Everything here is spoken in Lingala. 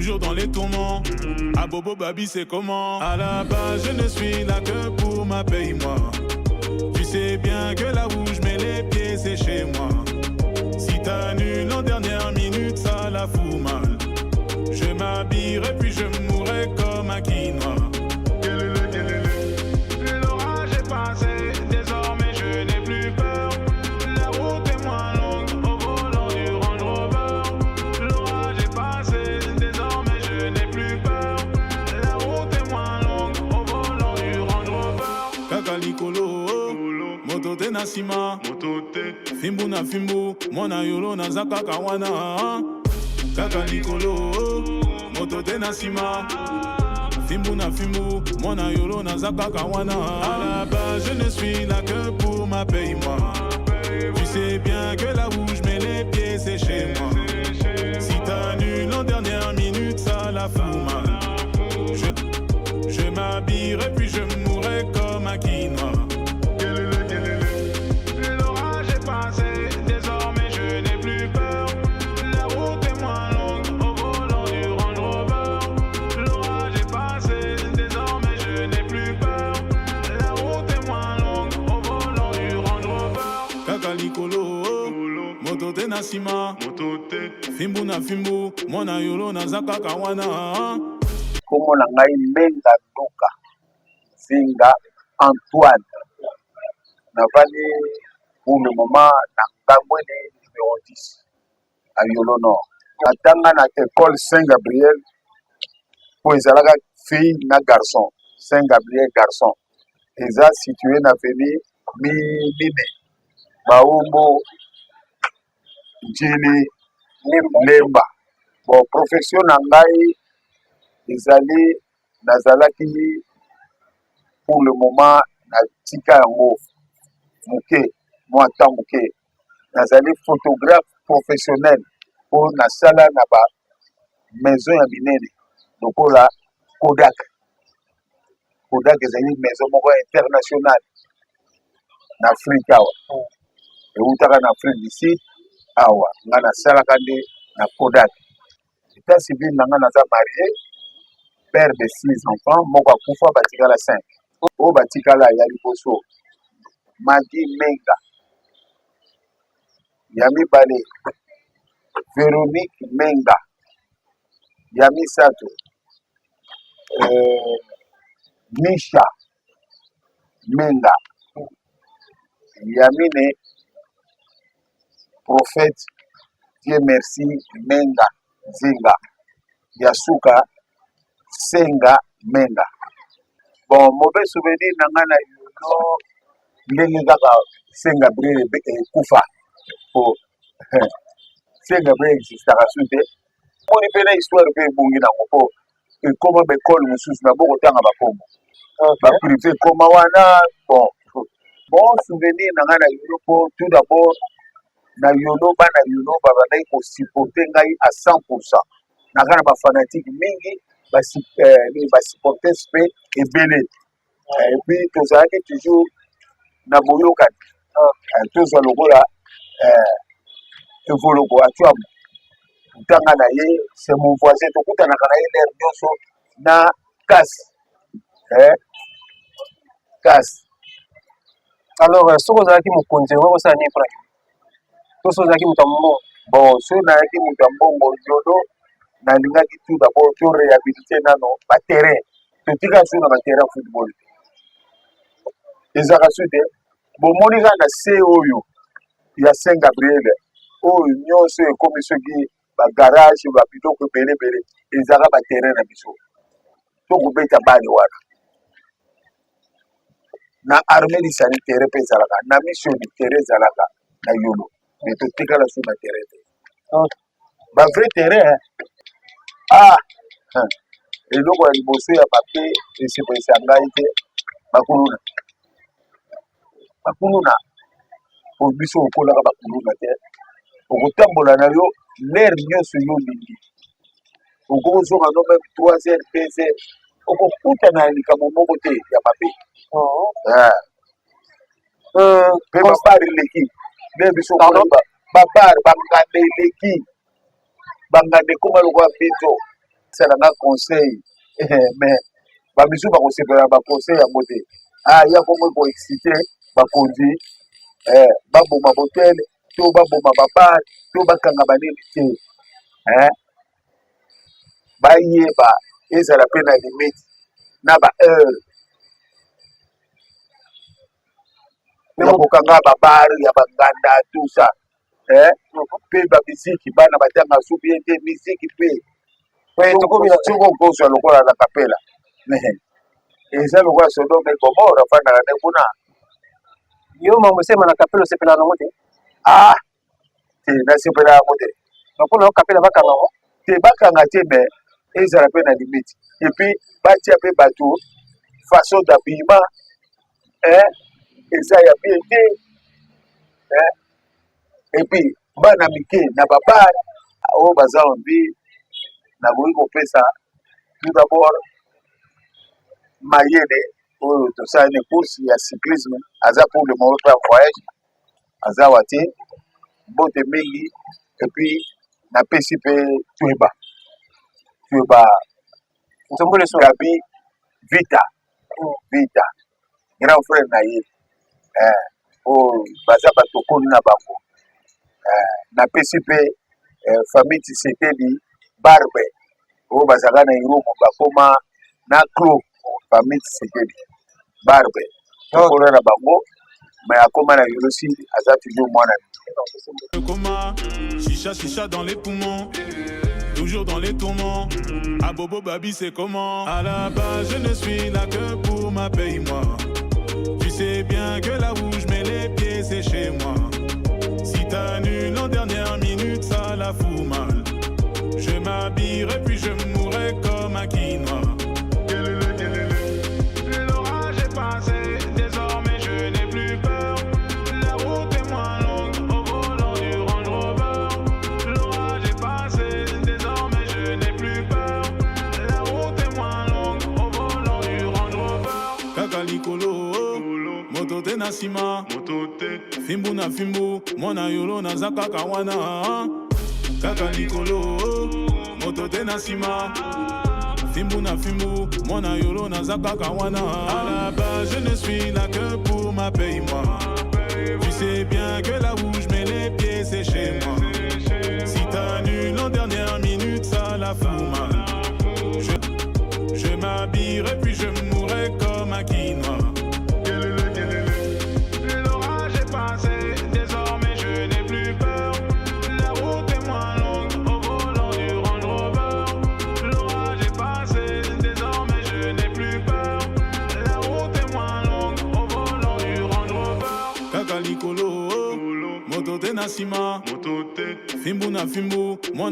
toujours dans les tourments. À Bobo Babi, c'est comment? À la base, je ne suis là que pour ma paye-moi. Tu sais bien que là où je mets les pieds, c'est chez moi. Si t'annules en dernière minute, ça la fout mal. Je m'habillerai puis je mourrai comme un quinoa. L'orage est passé, désormais je n'ai plus peur. La route est moins longue au volant du Range Rover. L'orage est passé, désormais je n'ai plus peur. La route est moins longue au volant du Range Rover. Kakalikolo, moto te nasima, fimbu na fimbu, mwana yolo na zaka kawana. Kakalikolo, moto te nasima, fimbu na fimbu, mwana yolo na zaka kawana. À la base, je ne suis là que pour ma paye-moi. Tu sais bien que là où je mets les pieds, c'est chez moi. Si t'annules en dernière minute, ça la fout mal. Je m'habillerai puis je mourrai comme un quinoa. L'orage est passé, désormais je n'ai plus peur. La route est moins longue au volant du Range Rover. L'orage est passé, désormais je n'ai plus peur. La route est moins longue au volant du Range Rover. Kakalikolo, moto te nasima, fimbu na fimbu, mwana yolo na zaka kawana. Como na ngai Menga Nduka Zinga Antoine navani pour le moment na ngambwene numéro 10 à Yolo Nord. Atanga na école Saint-Gabriel pour ezalaka fille na garçon. Saint-Gabriel garçon. Eza situé na avenue Mine Baumbo Njili Lemba. Bon, profession na ngai ezali nazalaki pour le moment na tika yango muke moi temps muke nazali photographe professionnel pour na sala na ba maison ya minene lokola Kodak ezali maison moko internationale na Afrique awa eutaka na Afrique d'ici awa nga nasalaka nde na Kodak. État civil nanga naza marié, père de 6 enfants, moko akufa batikala 5. O batikala ya liboso Madi Menga, Yami Bale, Véronique Menga, Yami Sato, Misha Menga, Yamine Prophète Dieu merci Menga Zinga, Yasuka Senga Menga. Bon, mauvais souvenir nangana yuno ndenge kaka Saint-Gabriel kufa po Saint-Gabriel existaka sute poni pena histoire pe bungi na ko koma be école mususu na boko tanga bakombo ba privé koma wana bon souvenir nangana yuno po tout d'abord na yono bana yono baba na ko supporter ngai à 100%. Nakana ba fanatique mingi ba supporter spé et belé. Et puis tous ça toujours na boyoka tous ça lokola evoloko atuam tanga na ye c'est mon voisin to kutana kana ye l'air nyoso na casse alors soko zaki mukonzi wako sana ni pra to so zaki mutambo bon so na yaki mutambo yodo na lingaki tout d'abord to réhabiliter nano ba terrain to tika so na ba terrain football ezaka sude bon monika na se oyo ya Saint-Gabriel oyo nyonso ekomi soki ba garage ba biloko belé ezaka ba terrain na biso to kubeta bale wana na armée du sanitaire pe ezalaka na mission du terrain ezalaka na yolo mais to tika la sur na terrain ba vrai terrain eloko ya liboso ya papier esepesa ngai te bakuluna po biso okolaka bakuluna te okotambola na yo l'air nyonso yo lingi okozonga no même 3 heures 2 heures okokuta na likambo moko te ya mabe pe babari leki nde biso babari bangande leki bangande koma lokwa mbizo basalanga conseil mais bamisu bakosepela baconseil yango te ya komo koexcite bakonzi baboma botel to baboma babar to bakanga banini te bayeba ezala mpe na limite na baheure ya kokanga babar ya banganda tout ça mpe bamiziki bana batanga subi ete miziki mpe soko kozwa lokola na kapela eza lokola Sodome Gomora fandaka nde kuna yo mamosema na kapela osepela nango te te nasepela yango te mpona yo kapela bakanga ngo te bakanga te me ezala mpe na limite epuis batia mpe bato façon d'habillement eza ya bien te epuis bana mike na babar oyo baza envie nakoki kopesa tout d'abord mayele oyo tosalani course ya cyclisme aza pour le moment pa voyage aza wa te mbote mingi epuis napesi mpe tweba Gabi Vita grand frère na ye oyo baza batokoni na bango napesi mpe famille Tshisekedi Barbe oyo bazalaka na Irumu bakoma na Clo famille Tshisekedi Barbe tokona na bango mais akoma na Yolosi aza toujours mwana coma, chicha dans les poumons, toujours dans les tourments. À Bobo Babi c'est comment? À la base je ne suis là que pour ma paye-moi. Tu sais bien que là où je mets les pieds c'est chez moi. Si t'annules en dernière minute ça la fout mal. Je m'habillerai puis je mourrai comme un quinoa. L'orage est passé, désormais je n'ai plus peur. La route est moins longue au volant du Range Rover. L'orage est passé, désormais je n'ai plus peur. La route est moins longue au volant du Range Rover. Kakalikolo, moto te nasima, fimbu na fimbu, mwana yolo na zaka kawana. Kakalikolo, moto te nasima. Fimbu na fimbu, mwana yolo na zaka kawana. À la base, je ne suis là que pour ma paye-moi. Tu sais bien que là où je mets les pieds, c'est chez moi. Si t'annules en dernière minute, ça la fout mal. Je m'habillerai puis je mourrai comme un quinoa. L'orage est passé, désormais je n'ai plus peur. La route est moins longue au volant du Range Rover. L'orage est passé, désormais je n'ai plus peur. La route est moins longue au volant du Range Rover. Kakalikolo, moto te nasima, fimbu na fimbu, mwana